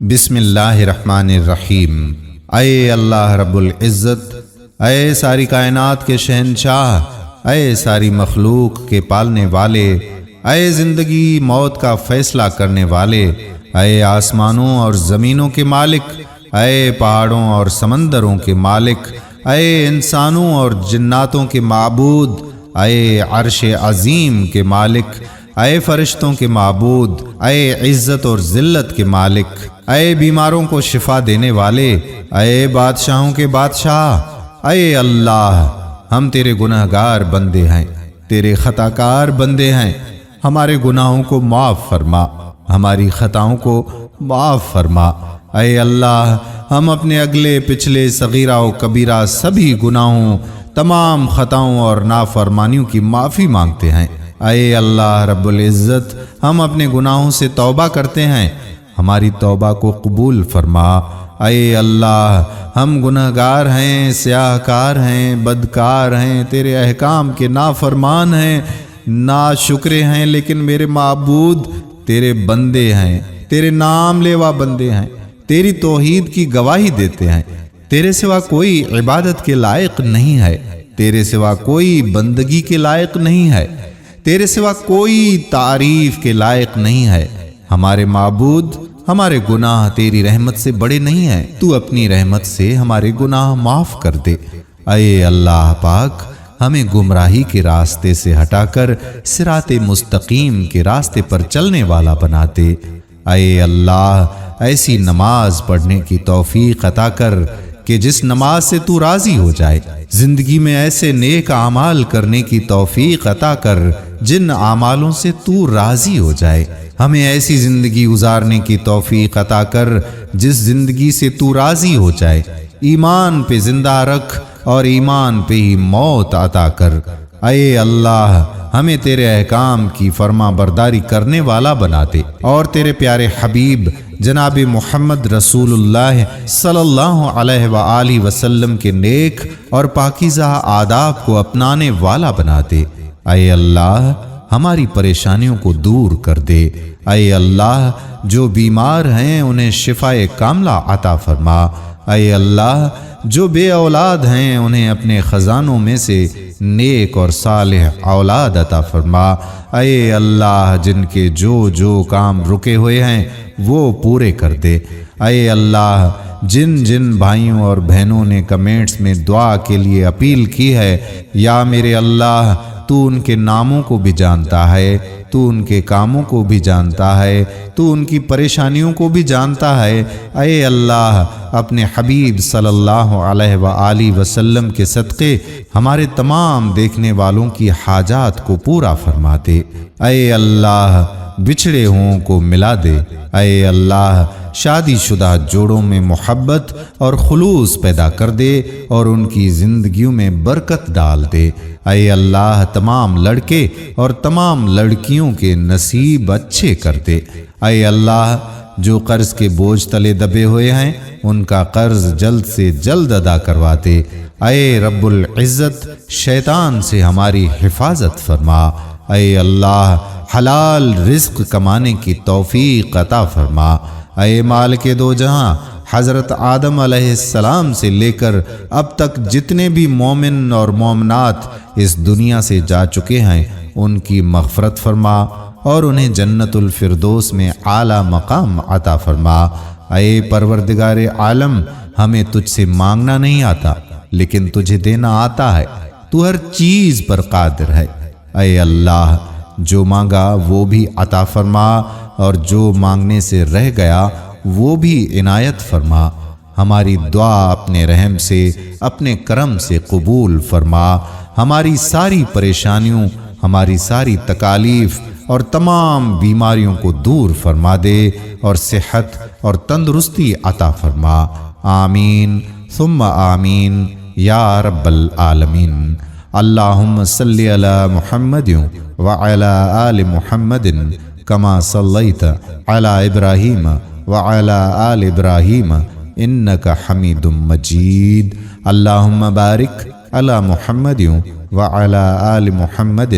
بسم اللہ الرحمن الرحیم۔ اے اللہ رب العزت، اے ساری کائنات کے شہنشاہ، اے ساری مخلوق کے پالنے والے، اے زندگی موت کا فیصلہ کرنے والے، اے آسمانوں اور زمینوں کے مالک، اے پہاڑوں اور سمندروں کے مالک، اے انسانوں اور جناتوں کے معبود، اے عرش عظیم کے مالک، اے فرشتوں کے معبود، اے عزت اور ذلت کے مالک، اے بیماروں کو شفا دینے والے، اے بادشاہوں کے بادشاہ، اے اللہ، ہم تیرے گنہگار بندے ہیں، تیرے خطا کار بندے ہیں، ہمارے گناہوں کو معاف فرما، ہماری خطاؤں کو معاف فرما۔ اے اللہ، ہم اپنے اگلے پچھلے صغیرہ و کبیرہ سبھی گناہوں، تمام خطاؤں اور نافرمانیوں کی معافی مانگتے ہیں۔ اے اللہ رب العزت، ہم اپنے گناہوں سے توبہ کرتے ہیں، ہماری توبہ کو قبول فرما۔ اے اللہ، ہم گنہگار ہیں، سیاہ کار ہیں، بدکار ہیں، تیرے احکام کے نافرمان ہیں، ناشکرے ہیں، لیکن میرے معبود تیرے بندے ہیں، تیرے نام لیوا بندے ہیں، تیری توحید کی گواہی دیتے ہیں۔ تیرے سوا کوئی عبادت کے لائق نہیں ہے، تیرے سوا کوئی بندگی کے لائق نہیں ہے، تیرے سوا کوئی تعریف کے لائق نہیں ہے۔ ہمارے معبود، ہمارے گناہ تیری رحمت سے بڑے نہیں ہیں، تو اپنی رحمت سے ہمارے گناہ معاف کر دے۔ اے اللہ پاک، ہمیں گمراہی کے راستے سے ہٹا کر صراط مستقیم کے راستے پر چلنے والا بنا دے۔ اے اللہ، ایسی نماز پڑھنے کی توفیق عطا کر کہ جس نماز سے تو راضی ہو جائے، زندگی میں ایسے نیک اعمال کرنے کی توفیق عطا کر جن اعمالوں سے تو راضی ہو جائے۔ ہمیں ایسی زندگی گزارنے کی توفیق عطا کر جس زندگی سے تو راضی ہو جائے۔ ایمان پہ زندہ رکھ اور ایمان پہ ہی موت عطا کر۔ اے اللہ، ہمیں تیرے احکام کی فرما برداری کرنے والا بنا دے، اور تیرے پیارے حبیب جناب محمد رسول اللہ صلی اللہ علیہ وآلہ وسلم کے نیک اور پاکیزہ آداب کو اپنانے والا بنا دے۔ اے اللہ، ہماری پریشانیوں کو دور کر دے۔ اے اللہ، جو بیمار ہیں انہیں شفائے کاملہ عطا فرما۔ اے اللہ، جو بے اولاد ہیں انہیں اپنے خزانوں میں سے نیک اور صالح اولاد عطا فرما۔ اے اللہ، جن کے جو کام رکے ہوئے ہیں وہ پورے کر دے۔ اے اللہ، جن جن بھائیوں اور بہنوں نے کمنٹس میں دعا کے لیے اپیل کی ہے، یا میرے اللہ، تو ان کے ناموں کو بھی جانتا ہے، تو ان کے کاموں کو بھی جانتا ہے، تو ان کی پریشانیوں کو بھی جانتا ہے۔ اے اللہ، اپنے حبیب صلی اللہ علیہ وآلہ وسلم کے صدقے ہمارے تمام دیکھنے والوں کی حاجات کو پورا فرما دے۔ اے اللہ، بچھڑے ہوں کو ملا دے۔ اے اللہ، شادی شدہ جوڑوں میں محبت اور خلوص پیدا کر دے اور ان کی زندگیوں میں برکت ڈال دے۔ اے اللہ، تمام لڑکے اور تمام لڑکیوں کے نصیب اچھے کر دے۔ اے اللہ، جو قرض کے بوجھ تلے دبے ہوئے ہیں ان کا قرض جلد سے جلد ادا کروا دے۔ اے رب العزت، شیطان سے ہماری حفاظت فرما۔ اے اللہ، حلال رزق کمانے کی توفیق عطا فرما۔ اے مالک دو جہاں، حضرت آدم علیہ السلام سے لے کر اب تک جتنے بھی مومن اور مومنات اس دنیا سے جا چکے ہیں ان کی مغفرت فرما اور انہیں جنت الفردوس میں اعلیٰ مقام عطا فرما۔ اے پروردگار عالم، ہمیں تجھ سے مانگنا نہیں آتا لیکن تجھے دینا آتا ہے، تو ہر چیز پر قادر ہے۔ اے اللہ، جو مانگا وہ بھی عطا فرما اور جو مانگنے سے رہ گیا وہ بھی عنایت فرما۔ ہماری دعا اپنے رحم سے، اپنے کرم سے قبول فرما۔ ہماری ساری پریشانیوں، ہماری ساری تکالیف اور تمام بیماریوں کو دور فرما دے اور صحت اور تندرستی عطا فرما۔ آمین ثم آمین یا رب العالمین۔ اللہم صلی علی محمد وعلی آل محمد کما صلیت علی ابراہیم وعلی آل ابراہیم انک حمید مجید۔ اللہم بارک علی محمد وعلی آل محمد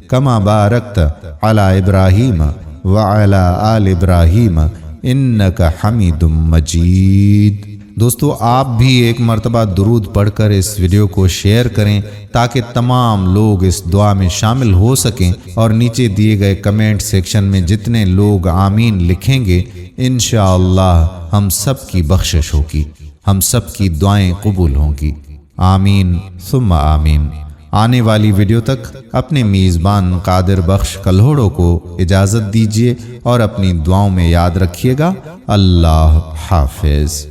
کما بارکت علی ابراہیم وعلی آل ابراہیم انک حمید مجید۔ دوستو آپ بھی ایک مرتبہ درود پڑھ کر اس ویڈیو کو شیئر کریں تاکہ تمام لوگ اس دعا میں شامل ہو سکیں، اور نیچے دیے گئے کمنٹ سیکشن میں جتنے لوگ آمین لکھیں گے انشاءاللہ ہم سب کی بخشش ہوگی، ہم سب کی دعائیں قبول ہوں گی۔ آمین ثم آمین۔ آنے والی ویڈیو تک اپنے میزبان قادر بخش کلہوڑو کو اجازت دیجیے اور اپنی دعاؤں میں یاد رکھیے گا۔ اللہ حافظ۔